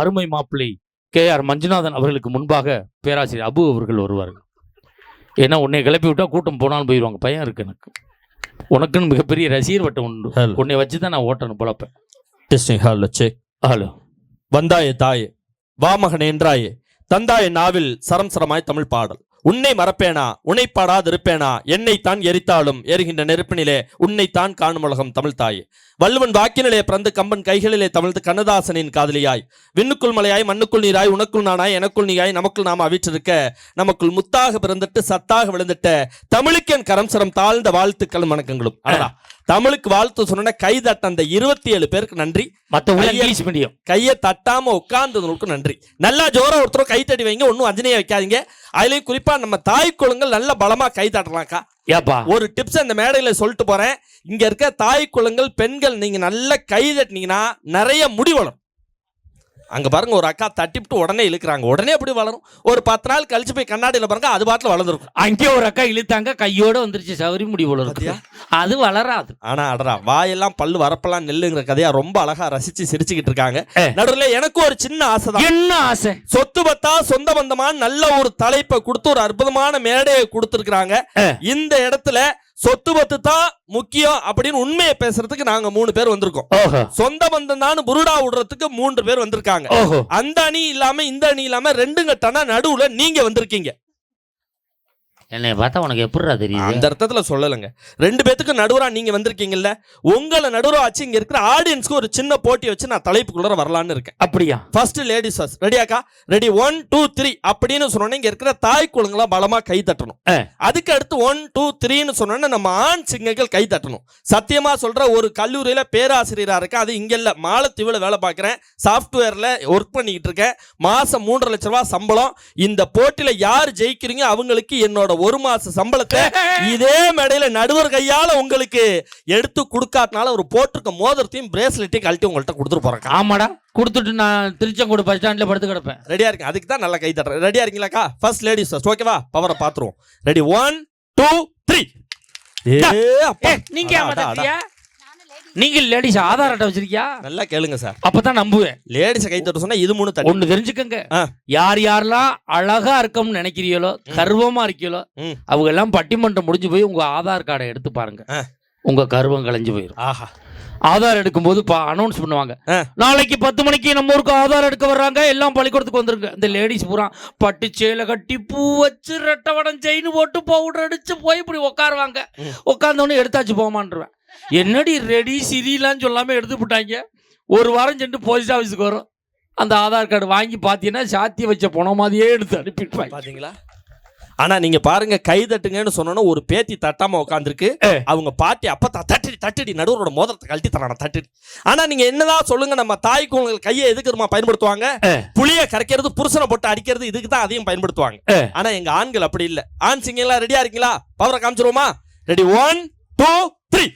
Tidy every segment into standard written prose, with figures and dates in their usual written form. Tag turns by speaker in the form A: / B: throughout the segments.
A: அருமை மாப்பிள்ளை KR மஞ்சுநாதன் அவர்களுக்கு முன்பாக பேராசிரியர் அபு அவர்கள் வருவார்கள். ஏன்னா உன்னை கிளப்பி விட்டா கூட்டம் போனாலும் போயிடுவாங்க. பையன் இருக்கு எனக்கு. உனக்குன்னு மிகப்பெரிய ரசிகர் வட்டம் உண்டு. உன்னை வச்சு தான் நான் ஓட்டணும் பொழப்பேன்.
B: டெஸ்டிங் ஹால் வச்சு
A: ஹலோ
B: வந்தாயே தாயே வா மகனே என்றாயே தந்தாயே நாவில் சரம் சரமாய் தமிழ் பாடல். உன்னை மறப்பேனா உன்னை பாடாதிருப்பேனா என்னைத்தான் எரித்தாலும் எரிகின்ற நெருப்பினிலே உன்னைத்தான் காணும் உலகம் தமிழ் தாயே. வள்ளுவன் வாக்கினிலே பிறந்து கம்பன் கைகளிலே தமிழ்ந்து கண்ணதாசனின் காதலியாய் விண்ணுக்குள் மலையாய் மண்ணுக்குள் நீராய் உனக்குள் நானாய் எனக்குள் நீயாய் நமக்குள் நாம அவிற்றிருக்க நமக்குள் முத்தாக பிறந்துட்டு சத்தாக விழுந்துட்ட தமிழுக்கு என் கரம் சரம் தாழ்ந்த வாழ்த்துக்களும் வணக்கங்களும். தமிழுக்கு வாழ்த்து சொன்ன கை தட்ட அந்த 27 பேருக்கு நன்றி. கையை தட்டாம உட்கார்ந்தவங்களுக்கு நன்றி. நல்லா ஜோரா ஒருத்தரும் கை தட்டி வைங்க. ஒன்னும் அஞ்சனையா வைக்காதீங்க. அதுலயும் குறிப்பா நம்ம தாய் குளங்கள் நல்ல பலமா கை தட்டலாம்க்கா. ஒரு டிப்ஸ் அந்த மேடையில சொல்லிட்டு போறேன். இங்க இருக்க தாய் குளங்கள் பெண்கள் நீங்க நல்ல கை தட்டினீங்கன்னா நிறைய முடி வளரும். அங்க பாருங்க ஒரு அக்கா தட்டிவிட்டு உடனே இழுக்கிறாங்க. உடனே அப்படி வளரும். ஒரு 10 நாள் கழிச்சு போய் கண்ணாடியில பாருங்க அது பாட்டுல வளர்ந்துருக்கும்.
A: அங்கே ஒரு அக்கா இழுத்தாங்க கையோட வந்துருச்சு சவரி முடி வளரும். அது வளராது.
B: ஆனா அடரா வாயெல்லாம் பல்லு வரப்பெல்லாம் நெல்லுங்கிற கதையா ரொம்ப அழகா ரசிச்சு சிரிச்சுக்கிட்டு இருக்காங்க. நடுவுல எனக்கு ஒரு சின்ன ஆசை தான்.
A: என்ன ஆசை?
B: சொத்து பத்தா சொந்த பந்தமா நல்ல ஒரு தலைப்பை கொடுத்து ஒரு அற்புதமான மேடையை கொடுத்துருக்காங்க. இந்த இடத்துல சொத்து பத்து தான் முக்கியம் அப்படின்னு உண்மையை பேசுறதுக்கு நாங்க 3 பேர் வந்திருக்கோம். சொந்த பந்தம் தான் புருடா விடுறதுக்கு 3 பேர் வந்திருக்காங்க. அந்த அணி இல்லாம இந்த அணி இல்லாம 2 கட்டானா நடுவுல நீங்க வந்திருக்கீங்க.
A: என்னை பார்த்தா உனக்கு எப்படிடா தெரியும்?
B: அந்த அர்த்தத்துல சொல்லலைங்க. 2 பேத்துக்கு நடுவரா நீங்க வந்திருக்கீங்கல்ல. உங்களை நடுவரா வச்சு இங்க இருக்கிற ஆடியன்ஸ்க்கு ஒரு சின்ன போட்டி வச்சு நான் தலைப்புக்குள்ள வரலான்னு இருக்கேன்.
A: அப்படியா?
B: First ladies first. ரெடியாக்கா? ரெடி 1 2 3 அப்படின்னு சொன்னோன்னே இங்க இருக்கிற தாய் குளங்களா பலமா கை தட்டணும். அதுக்கு அடுத்து 1 2 3ன்னு சொன்னோன்னே நம்ம ஆண் சிங்கங்கள் கை தட்டணும். சத்தியமா சொல்ற ஒரு கல்லூரியில பேராசிரியரா இருக்கேன். அது இங்க இல்ல, மாலத்தீவுல வேலை பார்க்கிறேன். சாஃப்ட்வேர்ல ஒர்க் பண்ணிக்கிட்டு இருக்கேன். மாசம் 3.5 லட்சம் ரூபாய் சம்பளம். இந்த போட்டியில யார் ஜெயிக்கிறீங்க அவங்களுக்கு என்னோட 1 மாச சம்பளத்தை இதே மேடையில நடுவர் கையால உங்களுக்கு எடுத்து கொடுக்காதனால ஒரு போட்டிருக்க மோதிரத்தையும் பிரேஸ்லெட்டையும் கழட்டி உங்கள்கிட்ட கொடுத்துட்டு போறேன்.
A: ஆமாடா, கொடுத்துட்டு நான் திருச்செங்கோடு பஸ் ஸ்டாண்ட்ல படுத்து கிடப்பேன்.
B: ரெடியா இருக்கு? அதுக்கு தான் நல்லா கை தட்டுறேன். ரெடியா இருக்கீங்களாக்கா? First ladies first. ஓகேவா? பவரை பாத்துருவோம். ரெடி 1 2 3.
A: நீங்க நீங்க லேடிஸ் ஆதார் அட்டை வச்சிருக்கியா?
B: நல்லா கேளுங்க சார்,
A: அப்பதான் நம்புவேன்.
B: லேடிஸ் கை தட்ட சொன்னா இது 3 தட்டி.
A: ஒண்ணு தெரிஞ்சுக்கங்க, யார் யாரெல்லாம் அழகா இருக்கணும்னு நினைக்கிறீங்களோ, கர்வமா இருக்கீங்களோ, அவங்க எல்லாம் பட்டிமன்றம் முடிஞ்சு போய் உங்க ஆதார் கார்டை எடுத்து பாருங்க. உங்க கர்வம் கலைஞ்சு போயிடும்.
B: ஆஹா,
A: ஆதார் எடுக்கும் போது அனௌன்ஸ் பண்ணுவாங்க, நாளைக்கு 10 மணிக்கு நம்ம ஊருக்கு ஆதார் எடுக்க வர்றாங்க, எல்லாம் பள்ளிக்கூடத்துக்கு வந்துருங்க. இந்த லேடிஸ் பூரா பட்டு சேலை கட்டி பூ வச்சு ரெட்டவடம் செயின் போட்டு பவுடர் அடிச்சு போய் இப்படி உட்காருவாங்க. உட்கார்ந்தவொடனே எடுத்தாச்சு போமான்ருவேன். என்னடி ரெடி சிரிலாம் சொல்லாம எடுத்து போட்டாங்க. ஒரு வாரம் சென்று போஸ்ட் ஆஃபீஸுக்கு வரும். அந்த ஆதார் கார்டு வாங்கி பார்த்தீங்கன்னா சாத்தி வச்ச போன மாதிரியே எடுத்து அனுப்பிட்டு
B: பாத்தீங்களா? ஆனா நீங்க பாருங்க, கை தட்டுங்கன்னு சொன்னோன்னா ஒரு பேத்தி தட்டாம உட்காந்துருக்கு. அவங்க பாட்டி அப்ப தட்டி நடுவரோட மோதிரத்தை கழட்டி தரான தட்டி. ஆனா நீங்க என்னதான் சொல்லுங்க, நம்ம தாய் குழந்தைகள் கையை எதுக்கு பயன்படுத்துவாங்க? புளிய கரைக்கிறது, புருஷனை போட்டு அடிக்கிறது, இதுக்கு தான் அதையும் பயன்படுத்துவாங்க. ஆனா எங்க ஆண்கள் அப்படி இல்ல. ஆண் சிங்கங்களா ரெடியா இருக்கீங்களா? பவரை காமிச்சிருவோமா? ரெடி 1 2 3.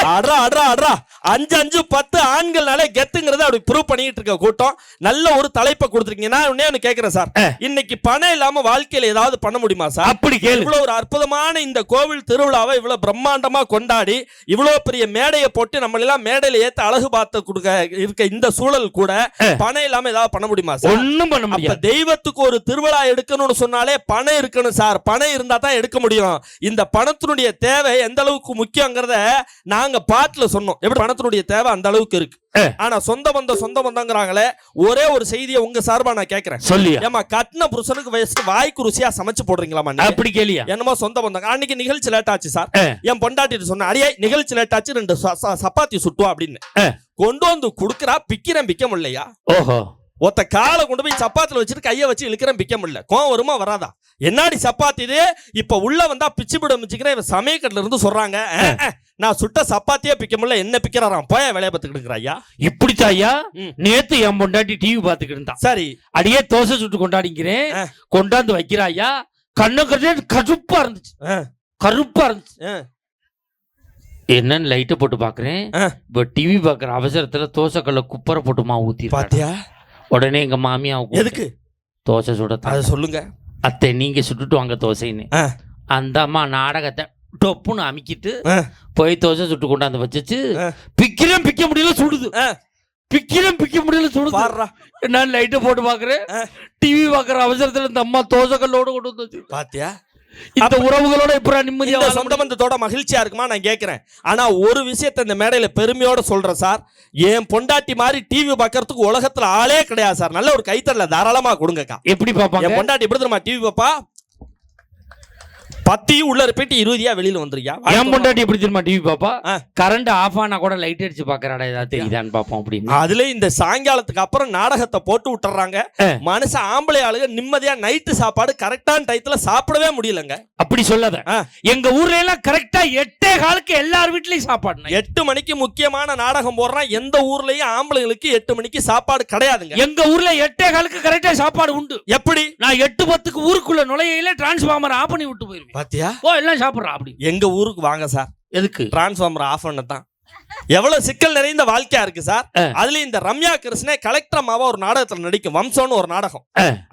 B: 5 5 10 ஆண்கள்னாலே கெத்துங்கிறத அப்படி ப்ரூவ் பண்ணிட்டு இருக்க கூட்டம். நல்ல ஒரு தலைப்பை கொடுத்துருக்கீங்க. நான் ஒண்ணு கேட்கிறேன் சார், இன்னைக்கு பணம் இல்லாம வாழ்க்கையில ஏதாவது பண்ண முடியுமா சார்?
A: அப்படி கேளு.
B: இவ்வளவு ஒரு அற்புதமான இந்த கோவில் திருவிழாவை இவ்வளவு பிரம்மாண்டமா கொண்டாடி இவ்வளவு பெரிய மேடையை போட்டு நம்ம எல்லாம் மேடையில ஏத்த அழகு பார்த்து கொடுக்க இருக்க இந்த சூழல் கூட பணம் இல்லாம ஏதாவது பண்ண முடியுமா சார்?
A: ஒண்ணும் பண்ண முடியாது.
B: தெய்வத்துக்கு ஒரு திருவிழா எடுக்கணும்னு சொன்னாலே பணம் இருக்கணும் சார். பணம் இருந்தா தான் எடுக்க முடியும். இந்த பணத்தினுடைய தேவை எந்த அளவுக்கு முக்கியங்கிறத நாங்க பாட்டுல சொன்னோம். எப்படி பணத்தினுடைய தேவை அந்த அளவுக்கு இருக்கு. ஆனா சொந்த பந்தங்கிறாங்களே, ஒரே ஒரு செய்தியை உங்க சார்பா நான் கேட்கிறேன்.
A: சொல்லியா?
B: ஏமா கட்டின புருஷனுக்கு வயசுக்கு வாய்க்கு ருசியா சமைச்சு போடுறீங்களாமா?
A: அப்படி கேளியா?
B: என்னமோ சொந்த பந்தம். அன்னைக்கு நிகழ்ச்சி லேட் ஆச்சு சார். என் பொண்டாட்டிட்டு சொன்ன, அடியே நிகழ்ச்சி லேட் ஆச்சு, 2 சப்பாத்தி சுட்டுவா அப்படின்னு கொண்டு வந்து குடுக்குறா. பிக்க முடியலையா?
A: ஓஹோ,
B: ஒத்த காலை கொண்டு போய் சப்பாத்தில வச்சுட்டு கையை வச்சு இழுக்கிறேன். பிக்க முடியல. கோவம் வருமா வராதா? என்னாடி சப்பாத்தி இது? இப்ப உள்ள வந்தா பிச்சு பிட மிச்சுக்கிறேன். இவன் சமயக்கட்டுல இருந்து சொல்றாங்க, நான் சுட்ட சப்பாத்தியே பிக்க முடியல, என்ன பிக்கிறாராம், போய வேலையை பார்த்துக்கிட்டு இருக்கிறாயா?
A: இப்படித்தான் ஐயா. நேத்து என் பொண்டாட்டி டிவி பார்த்துக்கிட்டு இருந்தா.
B: சரி,
A: அடியே தோசை சுட்டு கொண்டாடிக்கிறேன், கொண்டாந்து வைக்கிறாயா. கண்ணு கருப்பா இருந்துச்சு, கருப்பா இருந்துச்சு. என்னன்னு லைட்டை போட்டு பாக்குறேன். இப்ப டிவி பாக்குற அவசரத்துல தோசை கல்ல குப்பரை போட்டு மாவு ஊத்தி பாத்தியா. உடனே எங்க மாமியா
B: எதுக்கு
A: தோசை சுட
B: சொல்லுங்க
A: அத்தை, நீங்க சுட்டுட்டு வாங்க தோசைன்னு. அந்த அம்மா நாடகத்தை டொப்புன்னு அமுக்கிட்டு போய் தோசை சுட்டு கொண்டாந்து வச்சு பிக்க முடியல, சுடுது. பிக்க முடியல சொல்லுது.
B: பாருடா
A: நான் லைட்டை போட்டு பாக்குறேன், டிவி பாக்குற அவசரத்துல இந்த அம்மா தோசைக்கல்லோட கொண்டு வந்து
B: பாத்தியா.
A: இந்த உறவுகளோட இப்ப நிம்மதியா
B: சொந்த பந்தத்தோட மகிழ்ச்சியா இருக்குமா நான் கேட்கிறேன். ஆனா ஒரு விஷயத்தை இந்த மேடையில பெருமையோட சொல்றேன் சார், என் பொண்டாட்டி மாதிரி டிவி பாக்குறதுக்கு உலகத்துல ஆளே கிடையாது சார். நல்ல ஒரு கைத்தறல தாராளமா கொடுங்கக்கா.
A: எப்படி பாப்பாங்க
B: என் பொண்டாட்டி எப்படி தெரியுமா டிவி பாப்பா, 10 உள்ள இருப்பிட்டு 20 வெளியில வந்துருக்கியா.
A: என் பொண்டாட்டி எப்படி தெரியுமா டிவி பாப்பா, கரண்ட் ஆஃப் ஆனா கூட லைட் அடிச்சு பாக்குறாடா ஏதாவது தெரியுதான்னு பாப்போம் அப்படின்னு.
B: அதுல இந்த சாயங்காலத்துக்கு அப்புறம் நாடகத்தை போட்டு விட்டுறாங்க. மனுஷன் ஆம்பளை ஆளுங்க நிம்மதியா நைட்டு சாப்பாடு கரெக்டான டயத்துல சாப்பிடவே முடியலங்க.
A: அப்படி சொல்லாத. எங்க ஊர்ல எல்லாம் கரெக்டா 8:15 எல்லார் வீட்லயும் சாப்பாடு.
B: 8 மணிக்கு முக்கியமான நாடகம் போடுறான். எந்த ஊர்லயும் ஆம்பளைங்களுக்கு 8 மணிக்கு சாப்பாடு கிடையாதுங்க.
A: எங்க ஊர்ல 8:15 கரெக்டா சாப்பாடு உண்டு.
B: எப்படி?
A: நான் 8:10 ஊருக்குள்ள நுழையில டிரான்ஸ்பார்மர் ஆஃப் பண்ணி விட்டு போயிருவேன்.
B: பாத்தியா,
A: எல்லாம் சாப்பிடுறா. அப்படி
B: எங்க ஊருக்கு வாங்க சார்.
A: எதுக்கு?
B: டிரான்ஸ்பார்மர் ஆஃப் பண்ணதான். எவ்வளவு சிக்கல் நிறைந்த வாழ்க்கையா இருக்கு சார். அதுல இந்த ரம்யா கிருஷ்ணே கலெக்டர் அம்மாவா ஒரு நாடகத்துல நடிக்கும், வம்சம்னு ஒரு நாடகம்.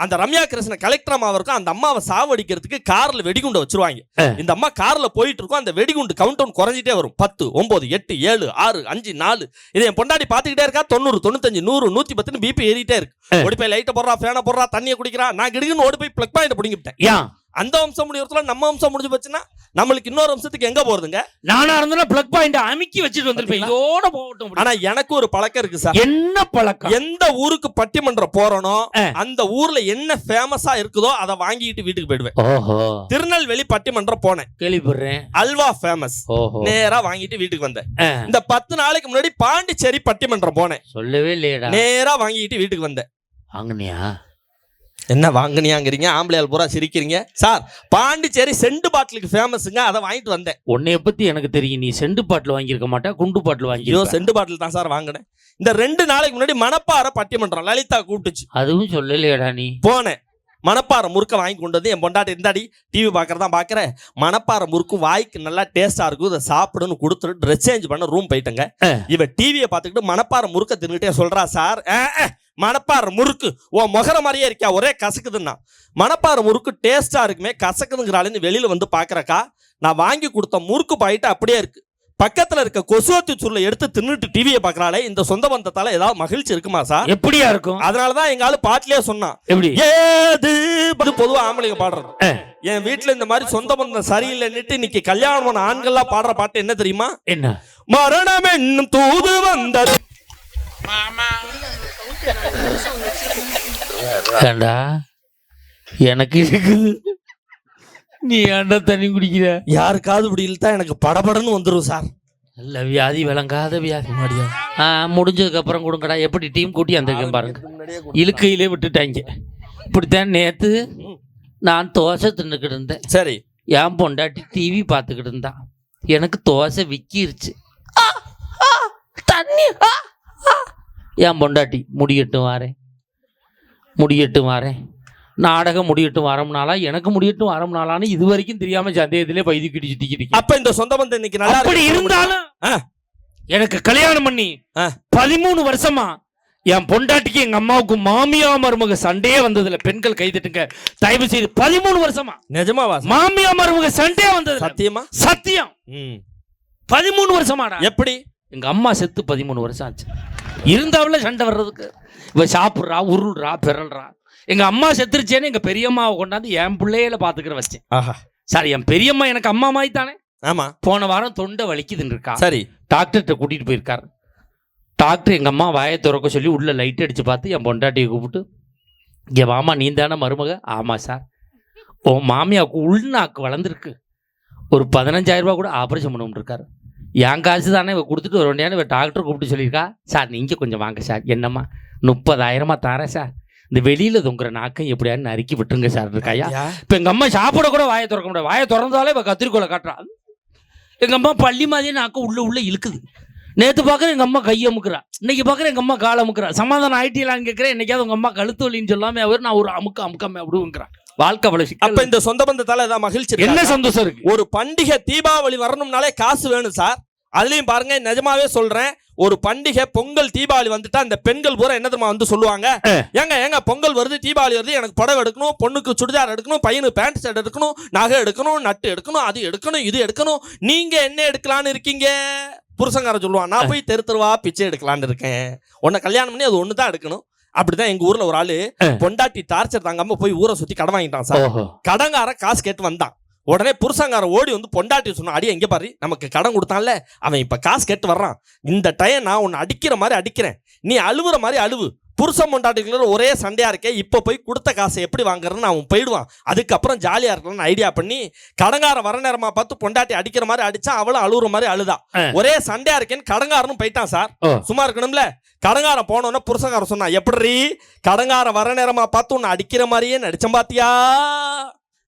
B: அந்த ரம்யா கிருஷ்ணன் கலெக்டர் அம்மாவா இருக்கும். அந்த அம்மாவை சாவடிக்கிறதுக்கு கார்ல வெடிகுண்டை வச்சிருவாங்க. இந்த அம்மா கார்ல போயிட்டு இருக்கும். அந்த வெடிகுண்டு கவுண்ட் டவுன் குறைஞ்சிட்டே வரும். 10, 9, 8, 7, 6, 5, 4. இதை என் பொண்டாடி பாத்துக்கிட்டே இருக்கா. 90, 95, 100, 110 பிபி ஏறிட்டே இருக்கு. ஓடி போய் லைட்டை போடுறா, ஃபேனை போடுறா, தண்ணியை குடிக்கிறா. நான் கிடுக்குன்னு ஓடி போய் பிளக் பாயிண்ட் பிடிங்கிட்டேன். அந்த வம்சம் முடியறதுல நம்ம வம்சம் முடிஞ்சு போச்சுன்னா நம்மளுக்கு இன்னொரு வம்சத்துக்கு எங்க போறதுங்க?
A: நானா இருந்தா பிளக் பாயிண்ட் அமுக்கி வச்சிட்டு வந்திருப்பேன். இதோட போகட்டும்.
B: ஆனா எனக்கு ஒரு பழக்கம் இருக்கு சார்.
A: என்ன பழக்கம்?
B: எந்த ஊருக்கு பட்டிமன்றம் போறனோ அந்த ஊர்ல என்ன ஃபேமஸா இருக்குதோ அதை வாங்கிட்டு வீட்டுக்கு போயிடுவேன்.
A: ஓஹோ.
B: திருநெல்வேலி பட்டிமன்றம் போனேன்,
A: கேள்விப்படுறேன்.
B: அல்வா ஃபேமஸ். நேரா வாங்கிட்டு வீட்டுக்கு வந்தேன். இந்த 10 நாளைக்கு முன்னாடி பாண்டிச்சேரி பட்டிமன்றம் போனேன்.
A: சொல்லவே இல்லையடா.
B: நேரா வாங்கிட்டு வீட்டுக்கு வந்தேன்.
A: வாங்குனியா?
B: என்ன வாங்கினியாங்கிறீங்க? ஆம்பளையால் பூரா சிரிக்கிறீங்க சார். பாண்டிச்சேரி செண்டு பாட்டிலுக்கு ஃபேமஸுங்க, அதை வாங்கிட்டு வந்தேன்.
A: உன்னைய பத்தி எனக்கு தெரியும். நீ செண்டு பாட்டில் வாங்கியிருக்க மாட்டா, குண்டு பாட்டில் வாங்கி.
B: செண்டு பாட்டில் தான் சார் வாங்கினேன். இந்த 2 நாளைக்கு முன்னாடி மணப்பாறை பட்டிமன்றம் லலிதா கூப்பிட்டுச்சு.
A: அதுவும் சொல்லலையடா நீ.
B: போனேன். மணப்பாறை முறுக்க வாங்கி கொண்டு வந்து என் பொண்டாட்டி இருந்தாடி டிவி பார்க்கறதா பார்க்குறேன். மணப்பாறை முறுக்கு வாய்க்கு நல்லா டேஸ்டா இருக்கும், இதை சாப்பிடுன்னு கொடுத்துட்டு ட்ரெஸ் சேஞ்ச் பண்ண ரூம் போயிட்டேங்க. இவ டிவியை பார்த்துக்கிட்டு மணப்பாறை முறுக்க தின்னுட்டே சொல்றா, சார் மணப்பாறை முறுக்கு ஓ முகர மாதிரியே இருக்கா, ஒரே கசக்குதுன்னா. மணப்பாறை முறுக்கு டேஸ்டா இருக்குமே, கசக்குதுங்கிறாளேன்னு வெளியில வந்து பாக்குறக்கா. நான் வாங்கி கொடுத்த முறுக்கு பாயிட்டு அப்படியே இருக்கு. பக்கத்துல இருக்க கொசுவத்தி சுருளை எடுத்து தின்னுட்டு டிவியை பாக்குறாளே. இந்த சொந்த பந்தத்தால ஏதாவது மகிழ்ச்சி இருக்குமா சார்?
A: எப்படியா இருக்கும்?
B: அதனாலதான் எங்க ஆளு பாட்டிலே சொன்னான்.
A: எப்படி?
B: ஏது பொதுவா ஆம்பளைங்க பாடுறது. என் வீட்டுல இந்த மாதிரி சொந்த பந்தம் சரியில்லைன்னுட்டு இன்னைக்கு கல்யாணம் பண்ண ஆண்கள்லாம் பாடுற பாட்டு என்ன தெரியுமா?
A: என்ன?
B: மரணம் என்னும் தூது வந்தது.
A: எனக்கு இருக்குது. நீ ஏன்டா தண்ணி குடிக்கிற?
B: யாருக்காவது இப்படி இழுத்தா எனக்கு படபடன்னு வந்துடும் சார்.
A: நல்ல வியாதி, விளங்காத வியாதி. முடிஞ்சதுக்கு அப்புறம் கொடுங்கடா. எப்படி டீம் கூட்டி அந்த பாருங்க, இழுக்கையிலே விட்டுட்டாங்க. இப்படித்தான் நேத்து நான் தோசை தின்னுக்கிட்டு இருந்தேன்.
B: சரி.
A: என் பொண்டாட்டி டிவி பார்த்துக்கிட்டு இருந்தான். எனக்கு தோசை விக்கிருச்சு. தண்ணி. என் பொண்டாட்டி முடியட்டும் வாரேன் நாடகம் முடியட்டும் வரம்னாலா, எனக்கு முடியட்டும் வரம்னாலான்னு இது வரைக்கும் தெரியாம சந்தேகத்திலே பைதிக்கிட்டு சுத்திக்கிட்டு.
B: அப்ப இந்த சொந்த பந்தம் இன்னைக்கு நல்லா
A: அப்படி இருந்தாலும் எனக்கு கல்யாணம் பண்ணி 13 வருஷமா என் பொண்டாட்டிக்கு எங்க அம்மாவுக்கு மாமியா மருமக சண்டையே வந்ததுல பெண்கள் கைதட்டுங்க தயவு செய்து. 13 வருஷமா
B: நிஜமாவா?
A: மாமியா மருமக சண்டையே வந்தது.
B: சத்தியமா?
A: சத்தியம். 13 வருஷமாடா.
B: எப்படி?
A: எங்க அம்மா செத்து 13 வருஷம் ஆச்சு. இருந்தாவில சண்டை வர்றதுக்கு இவ சாப்பிட்றா, உருள்றா, பிறல்றா. எங்க அம்மா செத்துருச்சேன்னு எங்க பெரியம்மாவை கொண்டாந்து என் பிள்ளையில பாத்துக்கிற வச்சேன். சார், என் பெரியம்மா எனக்கு அம்மா மாதிரி தானே.
B: ஆமா.
A: போன வாரம் தொண்டை வலிக்குதுன்னு இருக்கா.
B: சரி.
A: டாக்டர்கிட்ட கூட்டிட்டு போயிருக்காரு. டாக்டர் எங்க அம்மா வாயை திறக்க சொல்லி உள்ள லைட் அடிச்சு பார்த்து என் பொண்டாட்டியை கூப்பிட்டு, இங்க வாமா, நீ தானே மருமக? ஆமா சார். ஓ மாமியாவுக்கு உள்நாக்கு வளர்ந்துருக்கு, ஒரு 15,000 ரூபா கூட ஆப்ரேஷன் பண்ண இருக்காரு. என் காசு தானே இவ கொடுத்துட்டு வர வேண்டியான்னு இவ டாக்டர் கூப்பிட்டு சொல்லியிருக்கா. சார் நீங்கள் கொஞ்சம் வாங்க சார். என்னம்மா 30,000 தரேன் சார், இந்த வெளியில தொங்குற நாக்கம் எப்படியான்னு நறுக்கி விட்டுருங்க சார் இருக்காயா. இப்போ எங்கள் அம்மா சாப்பிட கூட வாயை திறக்க முடியாது. வாயை திறந்தாலே இப்போ கத்திரிக்கோளை காட்டுறா. எங்கள் அம்மா பள்ளி மாதிரியே நாக்கம் உள்ள இழுக்குது. நேற்று பார்க்குறேன் எங்கள் அம்மா கை அமுக்குறா, இன்னைக்கு பார்க்குறேன் எங்கள் அம்மா கால் அமுக்குறா. சமாதானம் ஆயிட்டீங்களான்னு கேட்குறேன். என்னைக்காவது உங்கள் அம்மா கழுத்து வலின்னு சொல்லாமல் அவர் நான் ஒரு அமுக்காம அப்படிங்கிறான். வாழ்க்கை வளர்ச்சி. அப்ப இந்த சொந்த பந்தத்தால ஏதாவது மகிழ்ச்சி, என்ன சந்தோஷம் இருக்கு? ஒரு பண்டிகை தீபாவளி வரணும்னாலே காசு வேணும் சார். அதுலயும் பாருங்க, நிஜமாவே சொல்றேன், ஒரு பண்டிகை பொங்கல் தீபாவளி வந்துட்டா அந்த பெண்கள் பூரா என்ன தெரியுமா வந்து சொல்லுவாங்க, ஏங்க பொங்கல் வருது, தீபாவளி வருது, எனக்கு புடவை எடுக்கணும், பொண்ணுக்கு சுடிதார் எடுக்கணும், பையனுக்கு பேண்ட் ஷர்ட் எடுக்கணும், நகை எடுக்கணும், நட்டு எடுக்கணும், அது எடுக்கணும், இது எடுக்கணும். நீங்க என்ன எடுக்கலான்னு இருக்கீங்க?
B: புருஷங்காரன் சொல்லுவான், நான் போய் தெருவா பிச்சை எடுக்கலான்னு இருக்கேன், உன்னை கல்யாணம் பண்ணி அது ஒண்ணு தான் எடுக்கணும். அப்படிதான் எங்க ஊர்ல ஒரு ஆளு பொண்டாட்டி டார்ச்சர் தாங்காம போய் ஊரை சுத்தி கடன் வாங்கிட்டான் சார். கடங்கார காசு கேட்டு வந்தான். உடனே புருஷங்கார ஓடி வந்து பொண்டாட்டி சொன்னா, அடி எங்க பாரு, நமக்கு கடன் கொடுத்தான்ல அவன் இப்ப காசு கேட்டு வர்றான், இந்த டைம் நான் உன்னை அடிக்கிற மாதிரி அடிக்கிறேன், நீ அழுவுற மாதிரி அழுவு, புருஷன் பொண்டாட்டிக்குள்ள ஒரே சண்டையா இருக்கே, இப்ப போய் கொடுத்த காசை எப்படி வாங்குறதுன்னு அவன் போயிடுவான், அதுக்கப்புறம் ஜாலியா இருக்கலாம்னு ஐடியா பண்ணி கடங்கார வர நேரமா பார்த்து பொண்டாட்டி அடிக்கிற மாதிரி அடிச்சா அவளும் அழுவுற மாதிரி அழுதா. ஒரே சண்டையா இருக்கேன்னு கடங்காரனும் போயிட்டான் சார். சும்மா இருக்கணும்ல. கடங்கார போனோன்னா புருஷங்கார சொன்னா, எப்படி கடங்கார வர நேரமா பார்த்து உன்னை அடிக்கிற மாதிரியே நடிச்சம் பாத்தியா?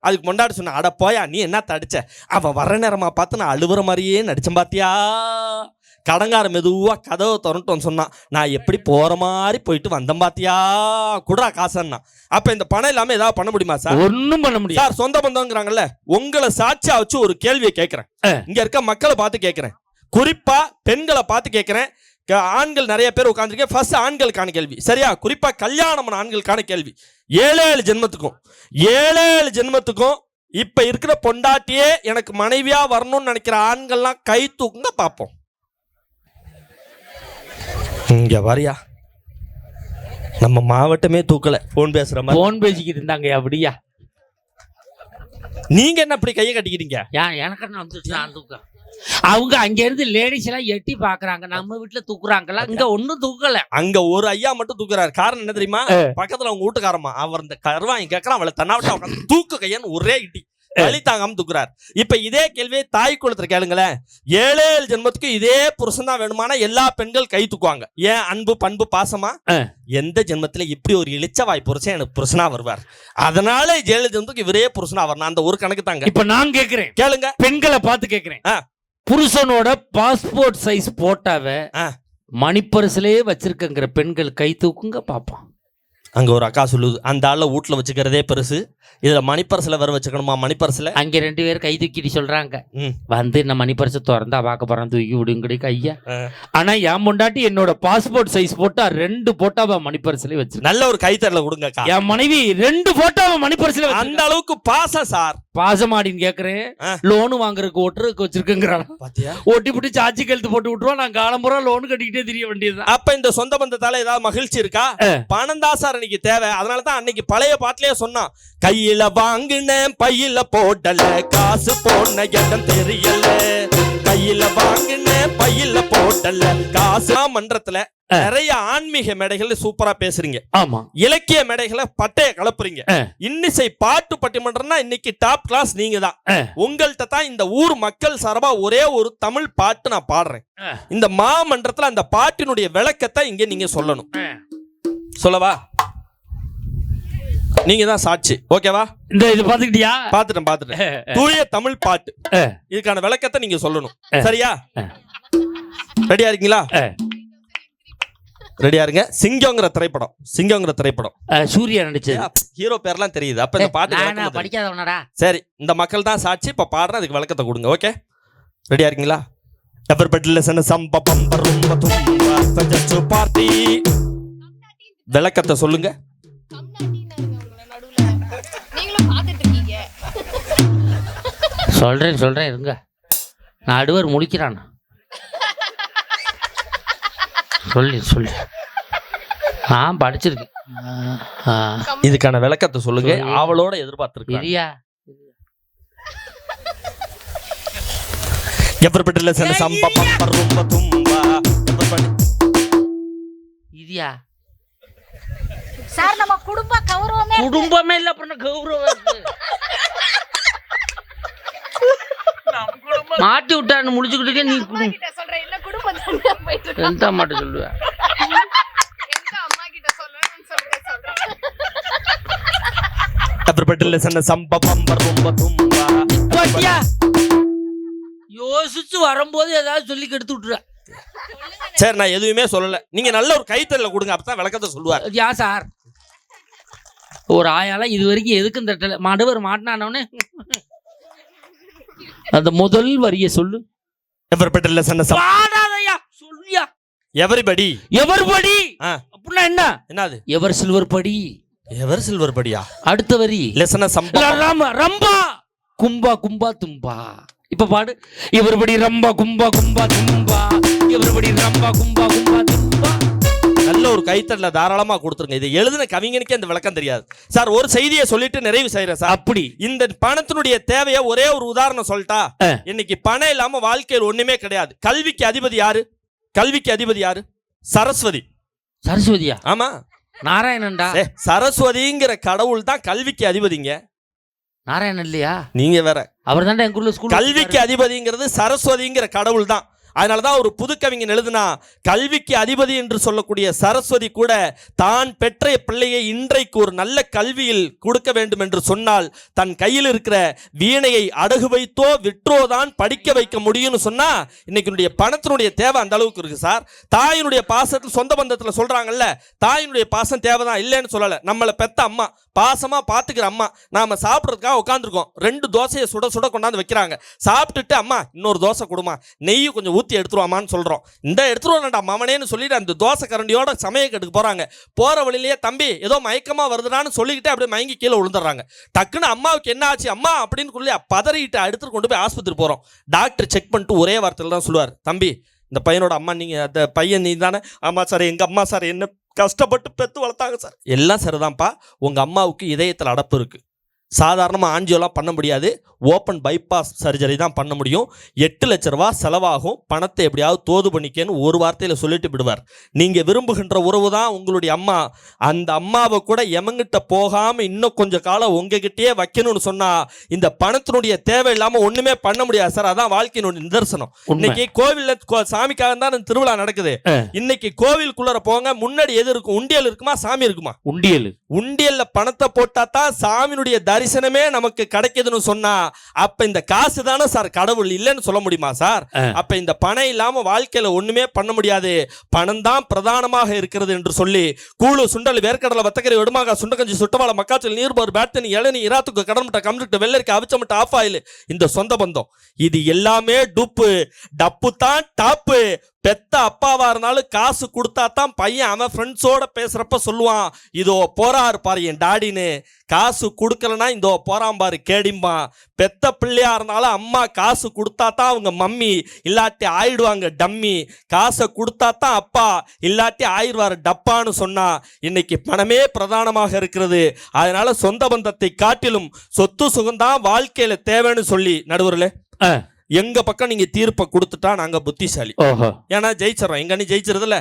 B: அதுக்கு பொண்டாட்டி சொன்ன, அட போயா நீ என்ன தடிச்ச, அவன் வர நேரமா பார்த்து நான் அழுவுற மாதிரியே நடிச்சம் பாத்தியா? கடங்கார மெதுவா கதவை திறந்துட்டு சொன்னான், நான் எப்படி போற மாதிரி போயிட்டு வந்தேன் பாத்தியா, குடுறா காசன்னா. அப்ப இந்த பணம் இல்லாம ஏதாவது பண்ண முடியுமா சார்?
A: ஒன்னும் பண்ண முடியாது
B: சார். சொந்த பந்தம்ங்கிறாங்கல்ல, உங்களை சாட்சியா வச்சு ஒரு கேள்வியை கேட்கிறேன், இங்க இருக்க மக்களை பார்த்து கேட்கிறேன், குறிப்பா பெண்களை பார்த்து கேட்கிறேன். ஆண்கள் நிறைய பேர் உட்காந்துருக்கேன், ஃபர்ஸ்ட் ஆண்களுக்கான கேள்வி சரியா? குறிப்பா கல்யாணம் ஆண்களுக்கான கேள்வி. 7 ஜென்மத்துக்கும் இப்ப இருக்கிற பொண்டாட்டியே எனக்கு மனைவியா வரணும்னு நினைக்கிற ஆண்கள்லாம் கை தூக்குங்க பாப்போம். இங்க வரியா, நம்ம மாவட்டமே தூக்கல, போன் பேசுற மாதிரி
A: போன் பேசிக்கிட்டு இருந்தாங்க. அப்படியா?
B: நீங்க என்ன அப்படி கையை கட்டிக்கிறீங்க?
A: எனக்கு என்ன வந்துச்சு, நான் தூக்க. அவங்க அங்க இருந்து லேடிஸ் எல்லாம் எட்டி பாக்குறாங்க, நம்ம வீட்டுல தூக்குறாங்களா? இங்க ஒண்ணும் தூக்கல.
B: அங்க ஒரு ஐயா மட்டும் தூக்குறாரு. காரணம் என்ன தெரியுமா? பக்கத்துல அவங்க வீட்டுக்காரமா அவர் இந்த கருவாங்க கேட்கறான், அவளை தன்னாவிட்ட உட்காந்து தூக்கு கையன்னு ஒரே இட்டி வலி தாங்காம தூக்குறாரு. இப்ப இதே கேள்வியை தாய் குளத்துல கேளுங்களேன். 7 ஜென்மத்துக்கு இதே புருஷன் தான் வேணுமானா எல்லா பெண்கள் கை தூக்குவாங்க. ஏன்? அன்பு பண்பு பாசமா. எந்த ஜென்மத்துல இப்படி ஒரு இளிச்சவாய் புருஷன் எனக்கு புருஷனா வருவார், அதனால 7 ஜென்மத்துக்கு இவரே புருஷனா வரணும். அந்த ஒரு கணக்கு தாங்க.
A: இப்ப நான் கேக்குறேன்,
B: கேளுங்க.
A: பெண்களை பார்த்து கேக்குறேன். புருஷனோட பாஸ்போர்ட் சைஸ் போட்டாவை மணிப்பரிசிலே வச்சிருக்கங்கிற பெண்கள் கை தூக்குங்க பாப்போம்.
B: அங்க ஒரு அக்கா சொல்லுது, அந்த ஆள வீட்டுல வச்சுக்கிறதே பெருசு, இதுல மணிப்பரிசில வர வச்சுக்கணுமா? மணிப்பரிசில
A: அங்க 2 பேர் கை தூக்கிட்டு சொல்றாங்க, வந்து இந்த மணிப்பரிசு திறந்தா பார்க்க போறான், தூக்கி விடுங்கடி கையா. ஆனா என் முண்டாட்டி என்னோட பாஸ்போர்ட் சைஸ் போட்டா 2 போட்டோவை மணிப்பரிசிலே வச்சு, நல்ல ஒரு கைத்தறல கொடுங்க. என் மனைவி 2 போட்டோவை மணிப்பரிசில, அந்த அளவுக்கு பாசம் சார். பாசமாடின்னு கேக்குறேன். லோனு வாங்குறதுக்கு ஒட்டுறதுக்கு வச்சிருக்குங்கிறான். ஒட்டி போட்டு சாட்சி கழுத்து போட்டு விட்டுருவோம், நான் காலம்புறா லோனு கட்டிக்கிட்டே தெரிய வேண்டியது. அப்ப இந்த சொந்த பந்தத்தால ஏதாவது மகிழ்ச்சி இருக்கா? பணம் தான் சார் இன்னைக்கு தேவை. அதனாலதான் அன்னைக்கு பழைய பாட்டிலேயே சொன்னான், கையில வாங்கினேன் பையில போடல, காசு போன இடம் தெரியல, கையில வாங்கினேன் பையில போடல காசு. மன்றத்துல நிறைய ஆன்மீக மேடைகள் சூப்பரா பேசுறீங்க. ஆமா. இலக்கிய மேடைகளை பட்டைய கலப்புறீங்க. இன்னிசை பாட்டு பட்டிமன்றம்னா இன்னைக்கு டாப் கிளாஸ் நீங்க தான். உங்கள்கிட்ட தான் இந்த ஊர் மக்கள் சார்பா ஒரே ஒரு தமிழ் பாட்டு நான் பாடுறேன். இந்த மாமன்றத்துல அந்த பாட்டினுடைய விளக்கத்தை இங்க நீங்க சொல்லணும். சொல்லவா? நீங்க தான் சாட்சி. ஓகேவா? இந்த இது பாத்துக்கிட்டியா?
B: பாத்துட்டேன். தூய தமிழ் பாட்டு, இதுக்கான விளக்கத்தை நீங்க சொல்லணும். சரியா? ரெடியா இருக்கீங்களா? ரெடியா இருங்க. சிங்கம்ங்கிற திரைப்படம்
A: சூர்யா நடிச்சது.
B: ஹீரோ பேர்லாம் தெரியுது. அப்ப இந்த பாட்டு
A: படிக்காதவனடா.
B: சரி, இந்த மக்கள் தான் சாட்சி. இப்ப பாடுறேன், அதுக்கு விளக்கத்தை கொடுங்க. ஓகே, ரெடியா இருக்கீங்களா? விளக்கத்தை சொல்லுங்க.
A: சொல்றேன் இருங்க. நடுவர் முடிக்கிறான். சொல்லு. நான் படிச்சிருக்கேன்.
B: இதுக்கான விளக்கத்தை சொல்லுங்க. அவளோட எதிர்பார்த்திருக்கேன்.
A: இதியா
C: சார், நம்ம
A: குடும்பமே இல்ல, அப்புறம் கௌரவம் மாட்டி விட்டான்னு முடிச்சுக்கிட்டு நீ எந்த மாட்ட சொல்லுவ? யோசிச்சு வரும்போது ஏதாவது சொல்லி கெடுத்து விட்டுற.
B: சரி, நான் எதுவுமே சொல்லல. நீங்க நல்ல ஒரு கைத்தறல கொடுங்க, அப்பதான் விளக்கத்தை சொல்லுவார்.
A: யா சார், ஒரு ஆயால இது வரைக்கும் எதுக்கும் தட்டல. மடுவர் மாட்டினானே அந்த முதல் வரிய சொல்லு. சொல்லியா?
B: எவரிபடி
A: அப்படின்னா என்ன?
B: என்னது?
A: எவர் சில்வர் படியா? அடுத்த வரி
B: ரம்பா
A: கும்பா கும்பா தும்பா. இப்ப பாடு. இவர்படி ரம்பா கும்பா கும்பா தும்பா, இவர்படி ரம்பா கும்பா கும்பா தும்பா.
B: நல்ல ஒரு கைத்தட்டல தாராளமா கொடுத்துருங்க. இதை எழுதின கவிஞனுக்கே அந்த விளக்கம் தெரியாது சார். ஒரு செய்தியை சொல்லிட்டு நிறைவு செய்யறேன் சார்.
A: அப்படி
B: இந்த பணத்தினுடைய தேவையை ஒரே ஒரு உதாரணம் சொல்லிட்டா, இன்னைக்கு பணம் இல்லாம வாழ்க்கையில் ஒண்ணுமே கிடையாது. கல்விக்கு அதிபதி யாரு? கல்விக்கு அதிபதி யாரு? சரஸ்வதி.
A: சரஸ்வதியா?
B: ஆமா,
A: நாராயணன்டா.
B: சரஸ்வதிங்கிற கடவுள் தான் கல்விக்கு அதிபதிங்க.
A: நாராயணன் இல்லையா?
B: நீங்க வேற.
A: அவர் தான் எங்க ஊர்ல ஸ்கூல்.
B: கல்விக்கு அதிபதிங்கிறது சரஸ்வதிங்கிற கடவுள் தான். அதனாலதான் ஒரு புது கவிஞன் எழுதுனா, கல்விக்கு அதிபதி என்று சொல்லக்கூடிய சரஸ்வதி கூட தான் பெற்ற பிள்ளையை இன்றைக்கு ஒரு நல்ல கல்வியில் கொடுக்க வேண்டும் என்று சொன்னால் தன் கையில் இருக்கிற வீணையை அடகு வைத்தோ விற்றோ தான் படிக்க வைக்க முடியும்னு சொன்னா, இன்னைக்கு பணத்தினுடைய தேவை அந்த அளவுக்கு இருக்கு சார். தாயினுடைய பாசத்தில் சொந்த பந்தத்தில் சொல்றாங்கல்ல, தாயினுடைய பாசம் தேவைதான், இல்லைன்னு சொல்லல. நம்மளை பெத்த அம்மா, பாசமா பாத்துக்கிற அம்மா, நாம சாப்பிட்றதுக்காக உட்காந்துருக்கோம், 2 தோசையை சுட சுட கொண்டாந்து வைக்கிறாங்க. சாப்பிட்டுட்டு அம்மா இன்னொரு தோசை கொடுமா, நெய்யும் கொஞ்சம் ஊற்றி எடுத்துருவாமான்னு சொல்றோம். இந்த எடுத்துருவான்டா மாமனேன்னு சொல்லிட்டு அந்த தோசை கரண்டியோட சமயக்கட்டுக்கு போறாங்க. போற வழியிலேயே தம்பி ஏதோ மயக்கமா வருதுடான்னு சொல்லிக்கிட்டு அப்படியே மயங்கி கீழே விழுந்துடுறாங்க. டக்குன்னு அம்மாவுக்கு என்ன ஆச்சு அம்மா அப்படின்னு சொல்லி பதறிட்டு எடுத்துட்டு கொண்டு போய் ஆஸ்பத்திரி போறோம். டாக்டர் செக் பண்ணிட்டு ஒரே வார்த்தையில் தான் சொல்லுவார், தம்பி இந்த பையனோட அம்மா நீங்க, அந்த பையன் நீ தானே? ஆமா சார், எங்க அம்மா சார் என்ன கஷ்டப்பட்டு பெற்று வளர்த்தாங்க சார். எல்லாம் சரிதான்ப்பா, உங்க அம்மாவுக்கு இதயத்தில் அடப்பு இருக்கு, சாதாரணமாக ஆஞ்சியோலாம் பண்ண முடியாது, ஓப்பன் பைபாஸ் சர்ஜரி தான் பண்ண முடியும், 8 லட்ச ரூபா செலவாகும், பணத்தை எப்படியாவது தோது பண்ணிக்கன்னு ஒரு வார்த்தையில் சொல்லிட்டு விடுவார். நீங்கள் விரும்புகின்ற உறவு தான் உங்களுடைய அம்மா. அந்த அம்மாவை கூட எமங்கிட்ட போகாமல் இன்னும் கொஞ்சம் காலம் உங்ககிட்டயே வைக்கணும்னு சொன்னால் இந்த பணத்தினுடைய தேவை இல்லாமல் ஒன்றுமே பண்ண முடியாது சார். அதான் வாழ்க்கையினுடைய நிதர்சனம். இன்னைக்கு கோவிலில் சாமிக்காக தான் திருவிழா நடக்குது. இன்னைக்கு கோவிலுக்குள்ளார போங்க, முன்னாடி எது இருக்கும்? உண்டியல் இருக்குமா, சாமி இருக்குமா?
A: உண்டியல்.
B: உண்டியல்ல பணத்தை போட்டா தான் சாமியினுடைய தரிசனமே நமக்கு கிடைக்குதுன்னு சொன்னா, அப்ப இந்த காசு தானே சார் கடவுள், இல்லைன்னு சொல்ல முடியுமா சார்? அப்ப இந்த பணம் இல்லாம வாழ்க்கையில ஒண்ணுமே பண்ண முடியாது, பணம் தான் பிரதானமாக இருக்கிறது என்று சொல்லி கூழு சுண்டல் வேர்க்கடலை வத்தக்கரை வெடுமாக சுண்டகஞ்சி சுட்டவாள மக்காச்சல் நீர்போர் பேட்டனி இளநீ இராத்துக்கு கடன்முட்டை கம்மிட்டு வெள்ளரிக்கு அவிச்சமிட்ட ஆஃப் ஆயில், இந்த சொந்த பந்தம் இது எல்லாமே டூப்பு. டப்பு தான் டாப்பு. பெத்த அப்பாவா இருந்தாலும் காசு கொடுத்தா தான் பையன் அவன் ஃப்ரெண்ட்ஸோட பேசுறப்ப சொல்லுவான், இதோ போறாரு பாரு என் டாடின்னு. காசு கொடுக்கலன்னா இதோ போறான் பாரு கேடிம்பா. பெத்த பிள்ளையா இருந்தாலும் அம்மா காசு கொடுத்தா தான் அவங்க மம்மி, இல்லாட்டி ஆயிடுவாங்க டம்மி. காசை கொடுத்தா தான் அப்பா, இல்லாட்டி ஆயிடுவாரு டப்பான்னு சொன்னா இன்னைக்கு பணமே பிரதானமாக இருக்கிறது. அதனால சொந்த பந்தத்தை காட்டிலும் சொத்து சுகம்தான் வாழ்க்கையில தேவைன்னு சொல்லி நடுவர்களே, எங்க பக்கம் நீங்க தீர்ப்பை கொடுத்துட்டா நாங்க புத்திசாலி. ஏன்னா ஜெயிச்சிடறோம், எங்க நீ ஜெயிச்சிருதுல.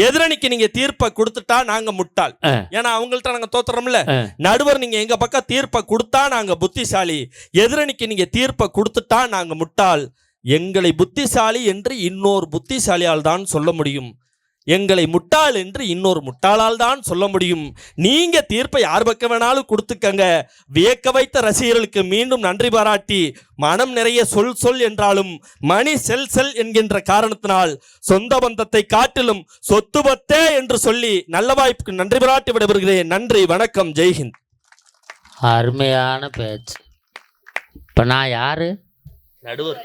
B: எதிரணிக்கு நீங்க தீர்ப்பை கொடுத்துட்டா நாங்க முட்டாள், ஏன்னா அவங்கள்ட்ட நாங்க தோத்துறோம்ல. நடுவர் நீங்க எங்க பக்கம் தீர்ப்பை கொடுத்தா நாங்க புத்திசாலி, எதிரணிக்கு நீங்க தீர்ப்பை கொடுத்துட்டா நாங்க முட்டாள். எங்களை புத்திசாலி என்று இன்னொரு புத்திசாலியால் தான் சொல்ல முடியும், எங்களை முட்டாள் என்று இன்னொரு முட்டாளால் தான் சொல்ல முடியும். நீங்க தீர்ப்பை யார் பக்கம் வேணாலும் கொடுத்துக்கங்க. வியக்க வைத்த ரசிகர்களுக்கு மீண்டும் நன்றி பாராட்டி, மனம் நிறைய சொல் சொல் என்றாலும் மணி செல் செல் என்கின்ற காரணத்தினால் சொந்த பந்தத்தை காட்டிலும் சொத்து பத்தே என்று சொல்லி நல்ல வாய்ப்புக்கு நன்றி பாராட்டி விடைபெறுகிறேன். நன்றி, வணக்கம், ஜெய்ஹிந்த்.
A: அருமையான பேச்சு. இப்ப நான் யாரு?
B: நடுவர்.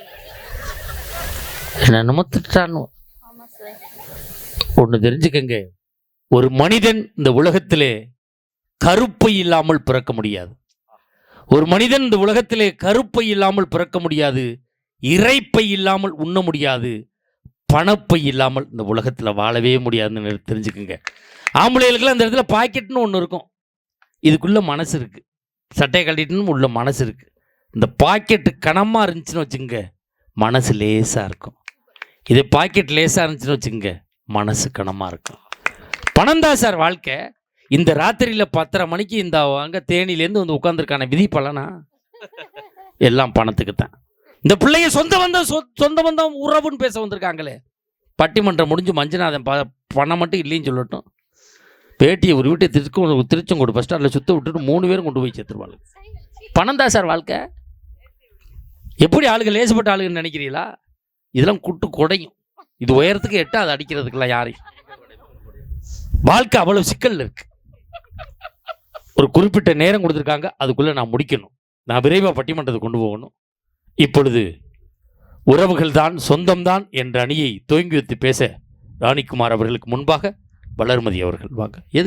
A: என்ன திட்டானோ ஒன்று தெரிஞ்சுக்கங்க, ஒரு மனிதன் இந்த உலகத்திலே கருப்பை இல்லாமல் பிறக்க முடியாது. ஒரு மனிதன் இந்த உலகத்திலே கருப்பை இல்லாமல் பிறக்க முடியாது, இறைப்பை இல்லாமல் உண்ண முடியாது, பணப்பை இல்லாமல் இந்த உலகத்தில் வாழவே முடியாதுன்னு தெரிஞ்சுக்கங்க. ஆம்பளைகளுக்கெல்லாம் இந்த இடத்துல பாக்கெட்னு ஒன்று இருக்கும், இதுக்குள்ள மனசு இருக்கு, சட்டை கட்டிட்டுன்னு உள்ள மனசு இருக்கு. இந்த பாக்கெட்டு கனமாக இருந்துச்சுன்னு வச்சுங்க, மனசு லேசாக இருக்கும். இது பாக்கெட் லேசாக இருந்துச்சுன்னு வச்சுங்க, மனசு கனமாக இருக்கும். பணம் தான் சார் வாழ்க்கை. இந்த ராத்திரியில் 10:30 மணிக்கு இந்த அங்கே தேனிலேருந்து வந்து உட்காந்துருக்கான விதி பலனா எல்லாம் பணத்துக்கு தான். இந்த பிள்ளைங்க சொந்த பந்தம் உறவுன்னு பேச வந்திருக்காங்களே, பட்டிமன்றம் முடிஞ்சு மஞ்சுநாதன் பணம் மட்டும் இல்லைன்னு சொல்லட்டும், பேட்டியை ஒரு வீட்டை திருச்செங்கோடு பஸ் ஸ்டாண்டில் சுத்த விட்டுட்டு 3 பேரும் கொண்டு போய் சேர்த்துருவாங்க. பணம் தான் சார் வாழ்க்கை. எப்படி ஆளுங்க லேசப்பட்ட ஆளுங்கன்னு நினைக்கிறீங்களா? இதெல்லாம் குட்டு குடையும், இது உயரத்துக்கு எட்ட அதை அடிக்கிறதுக்குலாம் யாரையும். வாழ்க்கை அவ்வளவு சிக்கல் இருக்கு. ஒரு குறிப்பிட்ட நேரம் கொடுத்துருக்காங்க, அதுக்குள்ள நான் முடிக்கணும், நான் விரைவாக பட்டிமன்றத்தை கொண்டு போகணும். இப்பொழுது உறவுகள் தான் சொந்தம்தான் என்ற அணியை துவங்கி வைத்து பேச ராணிக்குமார் அவர்களுக்கு முன்பாக வளர்மதி அவர்கள் வாங்க. எது